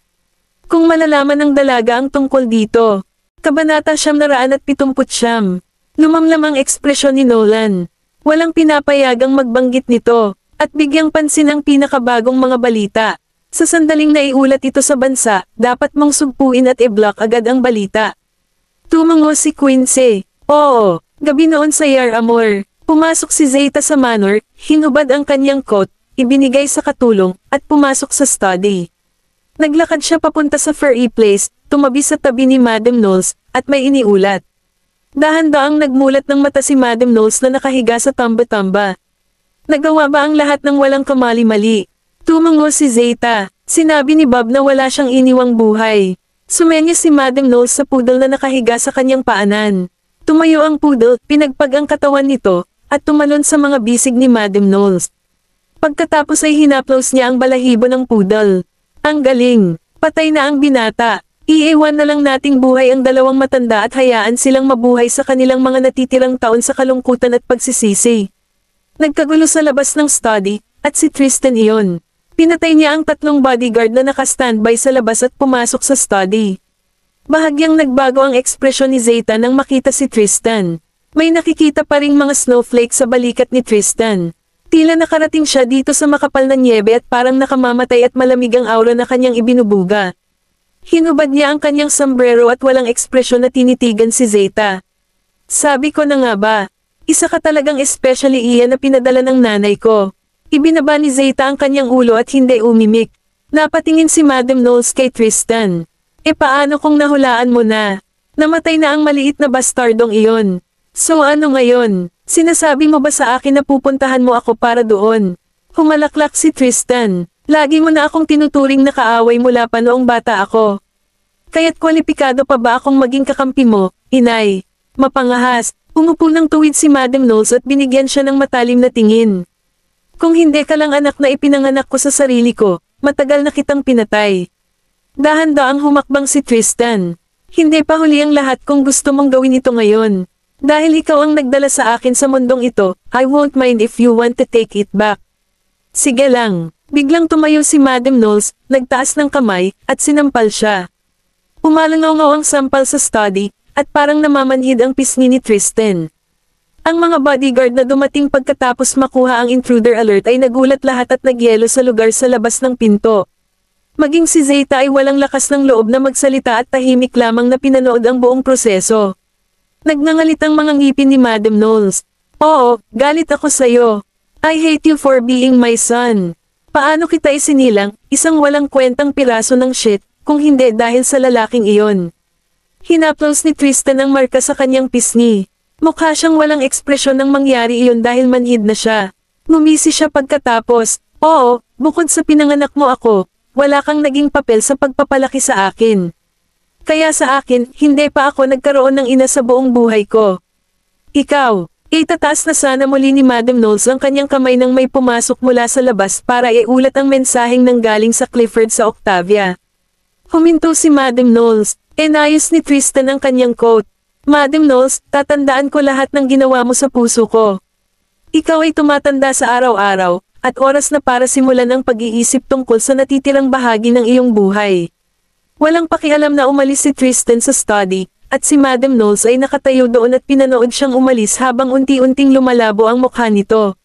Kung malalaman ng dalaga ang tungkol dito. Kabanata 979. Lumamlam ang ekspresyon ni Nolan. Walang pinapayagang magbanggit nito, at bigyang pansin ang pinakabagong mga balita. Sa sandaling naiulat ito sa bansa, dapat mong sugpuin at i-block agad ang balita. Tumango si Quincy. Oo, gabi noon sa Yar Amor. Pumasok si Zeta sa manor, hinubad ang kanyang coat, ibinigay sa katulong, at pumasok sa study. Naglakad siya papunta sa Fairy Place, tumabi sa tabi ni Madam Knowles, at may iniulat. Dahan-daang nagmulat ng mata si Madam Knowles na nakahiga sa tamba-tamba. Nagawa ba ang lahat ng walang kamali-mali? Tumango si Zeta. Sinabi ni Bob na wala siyang iniwang buhay. Sumenyas si Madam Knowles sa poodle na nakahiga sa kanyang paanan. Tumayo ang poodle, pinagpag ang katawan nito, at tumalon sa mga bisig ni Madam Knowles. Pagkatapos ay hinaplos niya ang balahibo ng poodle. Ang galing! Patay na ang binata. Iiwan na lang nating buhay ang dalawang matanda at hayaan silang mabuhay sa kanilang mga natitirang taon sa kalungkutan at pagsisisi. Nagkagulo sa labas ng study, at si Tristan iyon. Pinatay niya ang 3 bodyguard na naka-standby sa labas at pumasok sa study. Bahagyang nagbago ang ekspresyon ni Zeta nang makita si Tristan. May nakikita pa ring mga snowflake sa balikat ni Tristan. Tila nakarating siya dito sa makapal na niebe at parang nakamamatay at malamig ang aura na kanyang ibinubuga. Hinubad niya ang kanyang sombrero at walang ekspresyon na tinitigan si Zeta. Sabi ko na nga ba, isa ka talagang especially iyan na pinadala ng nanay ko. Ibinaba ni Zeta ang kanyang ulo at hindi umimik. Napatingin si Madam Knowles kay Tristan. E paano kung nahulaan mo na? Namatay na ang maliit na bastardong iyon. So ano ngayon? Sinasabi mo ba sa akin na pupuntahan mo ako para doon? Humalaklak si Tristan. Lagi mo na akong tinuturing na kaaway mula pa noong bata ako. Kaya't kwalipikado pa ba akong maging kakampi mo, inay? Mapangahas, umupo ng tuwid si Madam Knowles at binigyan siya ng matalim na tingin. Kung hindi ka lang anak na ipinanganak ko sa sarili ko, matagal na kitang pinatay. Dahan-daang humakbang si Tristan. Hindi pa huli ang lahat kung gusto mong gawin ito ngayon. Dahil ikaw ang nagdala sa akin sa mundong ito, I won't mind if you want to take it back. Sige lang. Biglang tumayo si Madam Knowles, nagtaas ng kamay, at sinampal siya. Umalangaw ang sampal sa study, at parang namamanhid ang pisngi ni Tristan. Ang mga bodyguard na dumating pagkatapos makuha ang intruder alert ay nagulat lahat at nagyelo sa lugar sa labas ng pinto. Maging si Zeta ay walang lakas ng loob na magsalita at tahimik lamang na pinanood ang buong proseso. Nagngangalit ang mga ngipin ni Madam Knowles. Oo, galit ako sa'yo. I hate you for being my son. Paano kita isinilang, isang walang kwentang piraso ng shit, kung hindi dahil sa lalaking iyon. Hinaplos ni Tristan ang marka sa kanyang pisngi. Mukha siyang walang ekspresyon nang mangyari iyon dahil manhid na siya. Ngumisi siya pagkatapos, oo, bukod sa pinanganak mo ako, wala kang naging papel sa pagpapalaki sa akin. Kaya sa akin, hindi pa ako nagkaroon ng ina sa buong buhay ko. Ikaw. Itataas na sana muli ni Madam Knowles ang kanyang kamay nang may pumasok mula sa labas para iulat ang mensaheng nanggaling sa Clifford sa Octavia. Huminto si Madam Knowles, inayos ni Tristan ang kanyang coat. Madam Knowles, tatandaan ko lahat ng ginawa mo sa puso ko. Ikaw ay tumatanda sa araw-araw, at oras na para simulan ang pag-iisip tungkol sa natitirang bahagi ng iyong buhay. Walang pakialam na umalis si Tristan sa study, at si Madam Knowles ay nakatayo doon at pinanood siyang umalis habang unti-unting lumalabo ang mukha nito.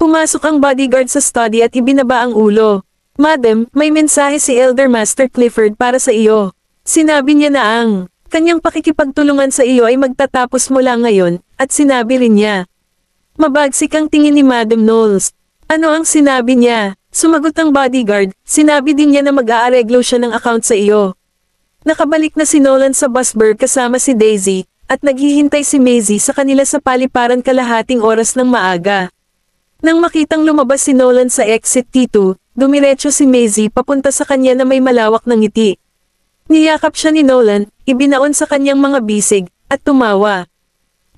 Pumasok ang bodyguard sa study at ibinaba ang ulo. Madam, may mensahe si Elder Master Clifford para sa iyo. Sinabi niya na ang kanyang pakikipagtulungan sa iyo ay magtatapos mula ngayon, at sinabi rin niya. Mabagsik ang tingin ni Madam Knowles. Ano ang sinabi niya? Sumagot ang bodyguard, sinabi din niya na mag-aareglo siya ng account sa iyo. Nakabalik na si Nolan sa busberg kasama si Daisy, at naghihintay si Maisie sa kanila sa paliparan kalahating oras ng maaga. Nang makitang lumabas si Nolan sa exit T2, dumiretso si Maisie papunta sa kanya na may malawak na ngiti. Niyakap siya ni Nolan, ibinaon sa kanyang mga bisig, at tumawa.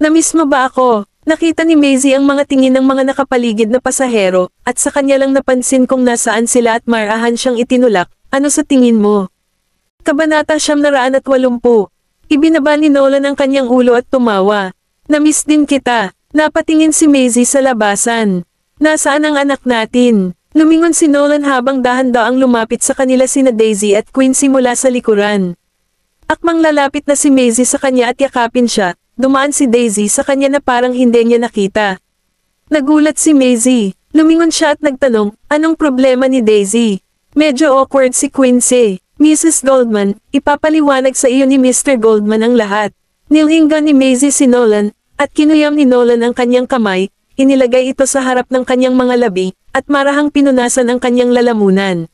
Namiss mo ba ako? Nakita ni Maisie ang mga tingin ng mga nakapaligid na pasahero, at sa kanya lang napansin kung nasaan sila at marahan siyang itinulak. Ano sa tingin mo? Kabanata 980. Ibinaba ni Nolan ang kanyang ulo at tumawa. Namiss din kita. Napatingin si Maisie sa labasan. Nasaan ang anak natin? Lumingon si Nolan habang dahan-daang lumapit sa kanila sina Daisy at Quincy mula sa likuran. Akmang lalapit na si Maisie sa kanya at yakapin siya, dumaan si Daisy sa kanya na parang hindi niya nakita. Nagulat si Maisie. Lumingon siya at nagtanong, anong problema ni Daisy? Medyo awkward si Quincy. Mrs. Goldman, ipapaliwanag sa iyo ni Mr. Goldman ang lahat. Nilhinggan ni Maisie si Nolan, at kinuyam ni Nolan ang kanyang kamay, inilagay ito sa harap ng kanyang mga labi, at marahang pinunasan ang kanyang lalamunan.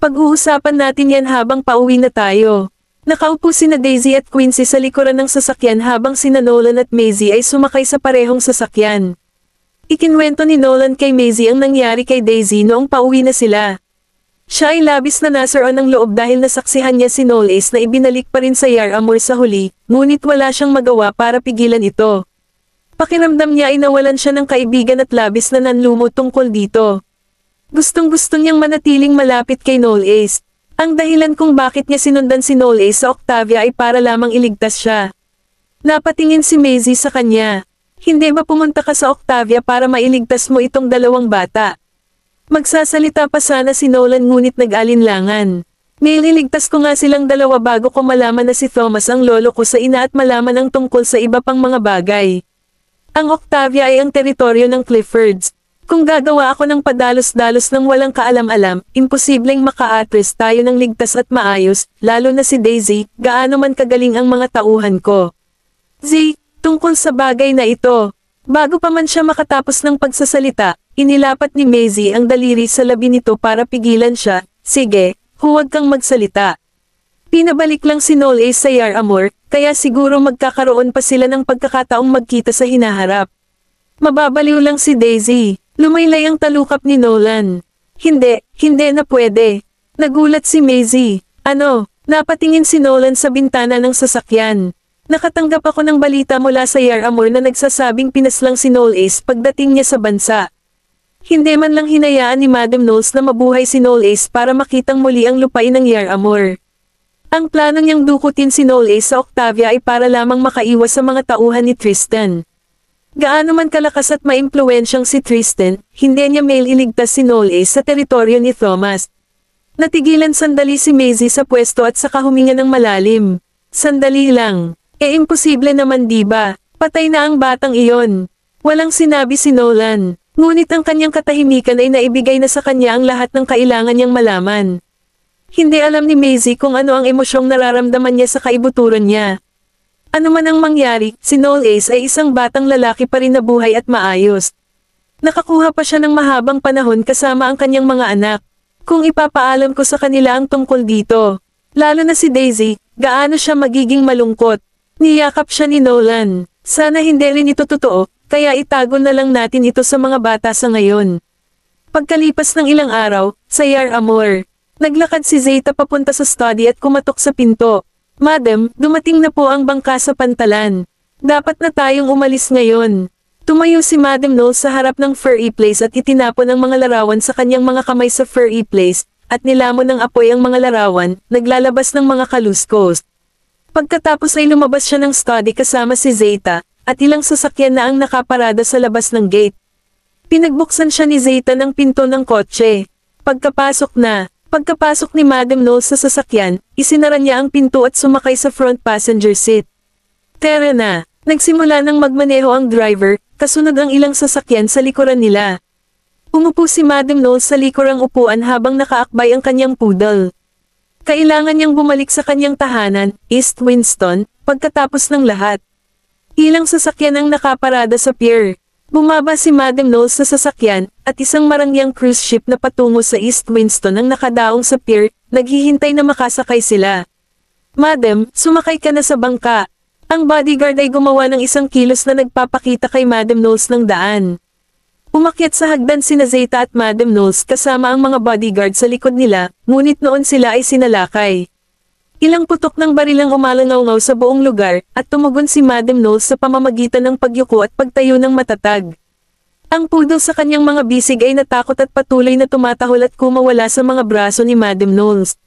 Pag-uusapan natin yan habang pauwi na tayo. Nakaupo sina Daisy at Quincy sa likuran ng sasakyan habang sina Nolan at Maisie ay sumakay sa parehong sasakyan. Ikinwento ni Nolan kay Maisie ang nangyari kay Daisy noong pauwi na sila. Siya ay labis na nasaroon ng loob dahil nasaksihan niya si Knowles na ibinalik pa rin sa Yar Amor sa huli, ngunit wala siyang magawa para pigilan ito. Pakiramdam niya ay nawalan siya ng kaibigan at labis na nanlumot tungkol dito. Gustong-gusto niyang manatiling malapit kay Knowles. Ang dahilan kung bakit niya sinundan si Knowles sa Octavia ay para lamang iligtas siya. Napatingin si Maisie sa kanya. Hindi ba pumunta ka sa Octavia para mailigtas mo itong dalawang bata? Magsasalita pa sana si Nolan ngunit nag-alinlangan. Nililigtas ko nga silang dalawa bago ko malaman na si Thomas ang lolo ko sa ina at malaman ang tungkol sa iba pang mga bagay. Ang Octavia ay ang teritoryo ng Cliffords. Kung gagawa ako ng padalos-dalos ng walang kaalam-alam, imposibleng maka-address tayo ng ligtas at maayos, lalo na si Daisy, gaano man kagaling ang mga tauhan ko. Tungkol sa bagay na ito. Bago pa man siya makatapos ng pagsasalita, inilapat ni Maisie ang daliri sa labi nito para pigilan siya. Sige, huwag kang magsalita. Pinabalik lang si Knowles sa Yar Amor, kaya siguro magkakaroon pa sila ng pagkakataong magkita sa hinaharap. Mababaliw lang si Daisy. Lumaylay ang talukap ni Nolan. Hindi na pwede. Nagulat si Maisie. Ano? Napatingin si Nolan sa bintana ng sasakyan. Nakatanggap ako ng balita mula sa Yar Amor na nagsasabing pinaslang si Knowles pagdating niya sa bansa. Hindi man lang hinayaan ni Madam Knowles na mabuhay si Knowles para makitang muli ang lupain ng Yar Amor. Ang plano niyang dukutin si Knowles sa Octavia ay para lamang makaiwas sa mga tauhan ni Tristan. Gaano man kalakas at maimpluwensyang si Tristan, hindi niya mailigtas si Knowles sa teritoryo ni Thomas. Natigilan sandali si Maisie sa pwesto at saka huminga ng malalim. Sandali lang. Imposible naman diba? Patay na ang batang iyon. Walang sinabi si Nolan. Ngunit ang kanyang katahimikan ay naibigay na sa kanya ang lahat ng kailangan niyang malaman. Hindi alam ni Maisie kung ano ang emosyong nararamdaman niya sa kaibuturan niya. Ano man ang mangyari, si Knowles ay isang batang lalaki pa rin na buhay at maayos. Nakakuha pa siya ng mahabang panahon kasama ang kanyang mga anak. Kung ipapaalam ko sa kanila ang tungkol dito, lalo na si Daisy, gaano siya magiging malungkot. Niyakap siya ni Nolan. Sana hindi rin ito totoo, kaya itago na lang natin ito sa mga bata sa ngayon. Pagkalipas ng ilang araw, sa Yar Amor, naglakad si Zeta papunta sa study at kumatok sa pinto. Madam, dumating na po ang bangka sa pantalan. Dapat na tayong umalis ngayon. Tumayo si Madam Knowles sa harap ng furry place at itinapon ang mga larawan sa kanyang mga kamay sa furry place, at nilamon ng apoy ang mga larawan, naglalabas ng mga kaluskos. Pagkatapos ay lumabas siya ng study kasama si Zeta, at ilang sasakyan na ang nakaparada sa labas ng gate. Pinagbuksan siya ni Zeta ng pinto ng kotse. Pagkapasok ni Madam Knowles sa sasakyan, isinara niya ang pinto at sumakay sa front passenger seat. Tara na, nagsimula ng magmaneho ang driver, kasunod ang ilang sasakyan sa likuran nila. Umupo si Madam Knowles sa likurang upuan habang nakaakbay ang kanyang poodle. Kailangan niyang bumalik sa kanyang tahanan, East Winston, pagkatapos ng lahat. Ilang sasakyan ang nakaparada sa pier. Bumaba si Madam Knowles sa sasakyan, at isang marangyang cruise ship na patungo sa East Winston ang nakadaong sa pier, naghihintay na makasakay sila. Madam, sumakay ka na sa bangka. Ang bodyguard ay gumawa ng isang kilos na nagpapakita kay Madam Knowles ng daan. Umakyat sa hagdan sina Zeta at Madam Knowles kasama ang mga bodyguard sa likod nila, ngunit noon sila ay sinalakay. Ilang putok ng baril ang umalangaw-ngaw sa buong lugar, at tumugon si Madam Knowles sa pamamagitan ng pagyuko at pagtayo ng matatag. Ang poodle sa kanyang mga bisig ay natakot at patuloy na tumatahol at kumawala sa mga braso ni Madam Knowles.